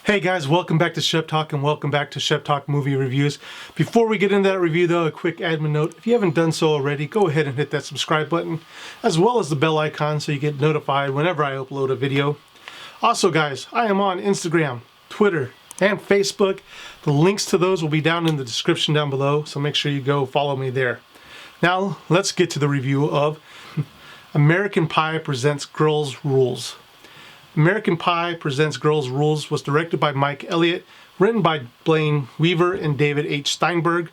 Hey guys, welcome back to Shep Talk and welcome back to Shep Talk Movie Reviews. Before we get into that review though, a quick admin note. If you haven't done so already, go ahead and hit that subscribe button as well as the bell icon so you get notified whenever I upload a video. Also guys, I am on Instagram, Twitter, and Facebook. The links to those will be down in the description down below, so make sure you go follow me there. Now, let's get to the review of American Pie Presents Girls Rules. American Pie Presents Girls Rules was directed by Mike Elliott, written by Blayne Weaver and David H. Steinberg.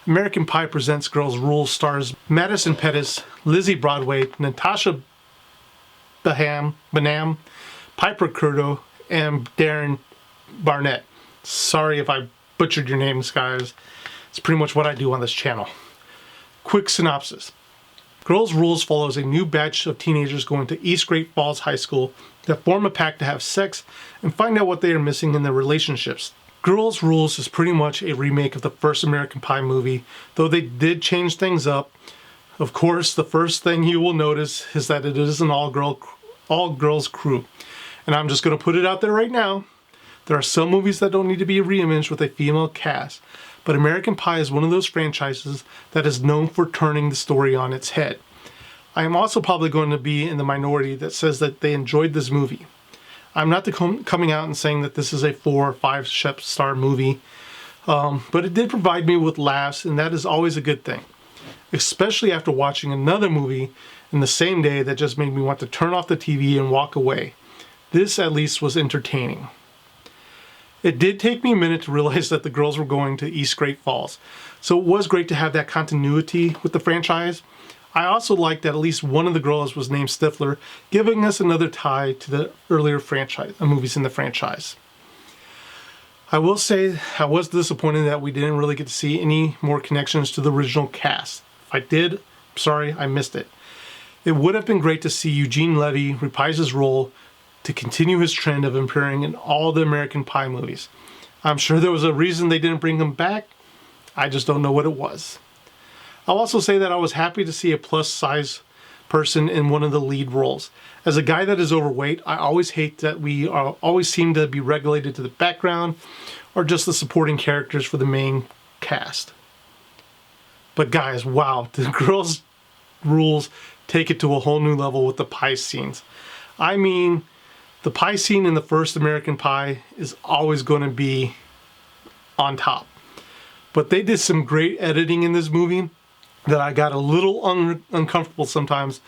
American Pie Presents Girls Rules stars Madison Pettis, Lizze Broadway, Natasha Behnam, Piper Curda, and Darren Barnet. Sorry if I butchered your names, guys. It's pretty much what I do on this channel. Quick synopsis. Girls Rules follows a new batch of teenagers going to East Great Falls High School that form a pact to have sex and find out what they are missing in their relationships. Girls Rules is pretty much a remake of the first American Pie movie, though they did change things up. Of course, the first thing you will notice is that it is an all-girls crew. And I'm just going to put it out there right now. There are some movies that don't need to be reimaged with a female cast, but American Pie is one of those franchises that is known for turning the story on its head. I am also probably going to be in the minority that says that they enjoyed this movie. I'm not coming out and saying that this is a 4 or 5 Shep star movie, but it did provide me with laughs, and that is always a good thing. Especially after watching another movie in the same day that just made me want to turn off the TV and walk away. This at least was entertaining. It did take me a minute to realize that the girls were going to East Great Falls, so it was great to have that continuity with the franchise. I also liked that at least one of the girls was named Stifler, giving us another tie to the earlier movies in the franchise. I will say I was disappointed that we didn't really get to see any more connections to the original cast. If I did, sorry, I missed it. It would have been great to see Eugene Levy reprise his role to continue his trend of appearing in all the American Pie movies. I'm sure there was a reason they didn't bring him back. I just don't know what it was. I'll also say that I was happy to see a plus-size person in one of the lead roles. As a guy that is overweight, I always hate that we always seem to be relegated to the background or just the supporting characters for the main cast. But guys, wow, the Girls Rules take it to a whole new level with the pie scenes. I mean, the pie scene in the first American Pie is always going to be on top. But they did some great editing in this movie that I got a little uncomfortable sometimes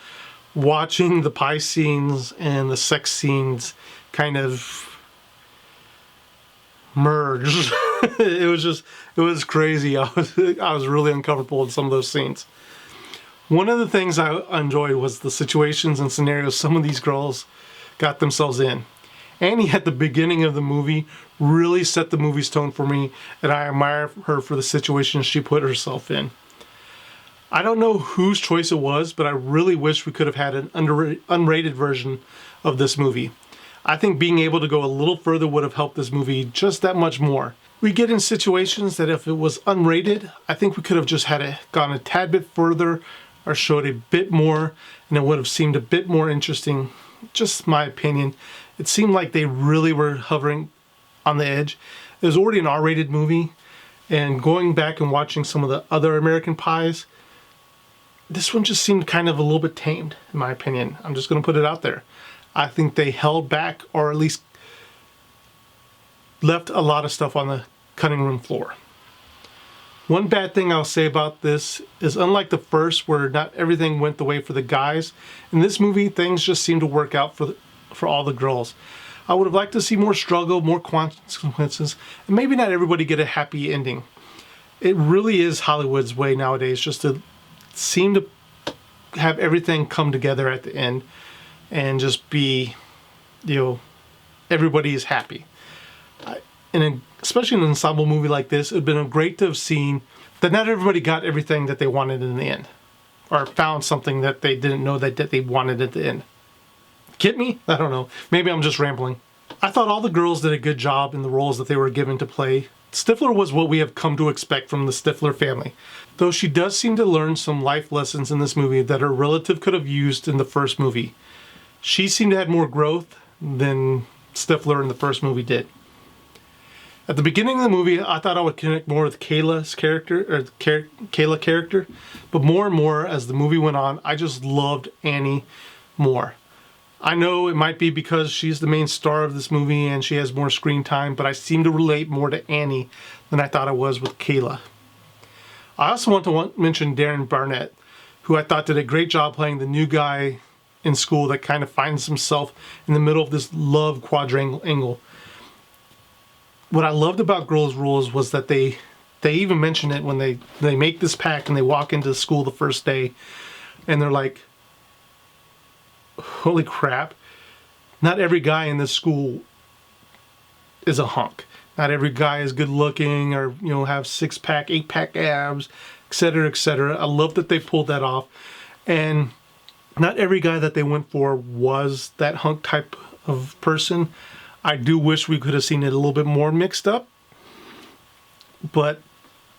watching the pie scenes and the sex scenes kind of merge. It was crazy. I was really uncomfortable in some of those scenes. One of the things I enjoyed was the situations and scenarios some of these girls got themselves in. Annie at the beginning of the movie really set the movie's tone for me, and I admire her for the situation she put herself in. I don't know whose choice it was, but I really wish we could have had an unrated version of this movie. I think being able to go a little further would have helped this movie just that much more. We get in situations that if it was unrated, I think we could have just gone a tad bit further or showed a bit more, and it would have seemed a bit more interesting. Just my opinion. It seemed like they really were hovering on the edge. It was already an R-rated movie, and going back and watching some of the other American Pies, this one just seemed kind of a little bit tamed, in my opinion. I'm just going to put it out there. I think they held back, or at least left a lot of stuff on the cutting room floor. One bad thing I'll say about this is, unlike the first, where not everything went the way for the guys, in this movie things just seem to work out for all the girls. I would have liked to see more struggle, more consequences, and maybe not everybody get a happy ending. It really is Hollywood's way nowadays, just to seem to have everything come together at the end and just be, everybody is happy. Especially in an ensemble movie like this, it would have been great to have seen that not everybody got everything that they wanted in the end, or found something that they didn't know that they wanted at the end. Get me? I don't know. Maybe I'm just rambling. I thought all the girls did a good job in the roles that they were given to play. Stifler was what we have come to expect from the Stifler family, though she does seem to learn some life lessons in this movie that her relative could have used in the first movie. She seemed to have more growth than Stifler in the first movie did. At the beginning of the movie, I thought I would connect more with Kayla's character, or Kayla character, but more and more as the movie went on, I just loved Annie more. I know it might be because she's the main star of this movie and she has more screen time, but I seem to relate more to Annie than I thought I was with Kayla. I also want to mention Darren Barnet, who I thought did a great job playing the new guy in school that kind of finds himself in the middle of this love quadrangle. What I loved about Girls' Rules was that they even mention it when they make this pact and they walk into school the first day and they're like, holy crap, not every guy in this school is a hunk. Not every guy is good looking or, you know, have 6-pack, 8-pack abs, etc., etc. I love that they pulled that off. And not every guy that they went for was that hunk type of person. I do wish we could have seen it a little bit more mixed up, but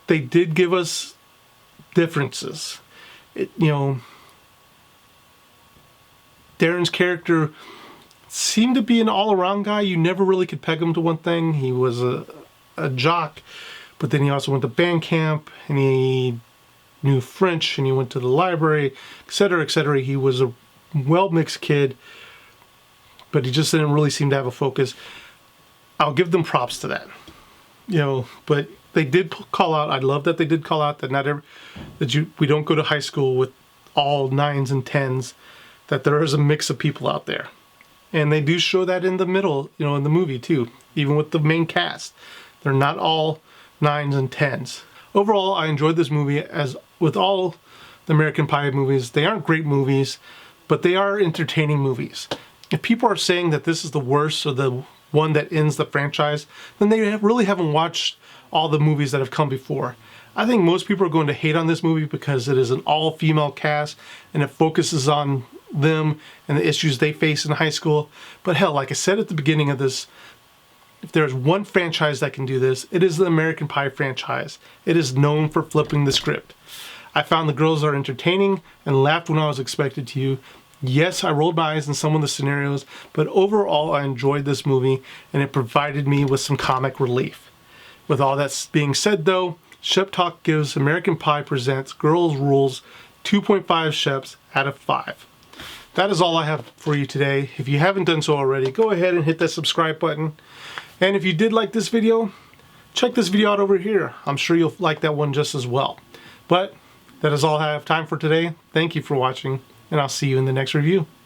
they did give us differences. Darren's character seemed to be an all-around guy. You never really could peg him to one thing. He was a jock, but then he also went to band camp, and he knew French, and he went to the library, etc., etc. He was a well-mixed kid, but he just didn't really seem to have a focus. I'll give them props to that, but they did call out. I love that they did call out that we don't go to high school with all 9s and 10s, that there is a mix of people out there. And they do show that in the middle, in the movie too, even with the main cast. They're not all 9s and 10s. Overall, I enjoyed this movie. As with all the American Pie movies, they aren't great movies, but they are entertaining movies. If people are saying that this is the worst or the one that ends the franchise, then they really haven't watched all the movies that have come before. I think most people are going to hate on this movie because it is an all-female cast and it focuses on them and the issues they face in high school. But hell, like I said at the beginning of this, if there's one franchise that can do this, it is the American Pie franchise. It is known for flipping the script. I found the girls are entertaining and laughed when I was expected to. Yes, I rolled my eyes in some of the scenarios, but overall I enjoyed this movie and it provided me with some comic relief. With all that being said though, Shep Talk gives American Pie Presents Girls' Rules 2.5 Sheps out of 5. That is all I have for you today. If you haven't done so already, go ahead and hit that subscribe button. And if you did like this video, check this video out over here. I'm sure you'll like that one just as well. But that is all I have time for today. Thank you for watching, and I'll see you in the next review.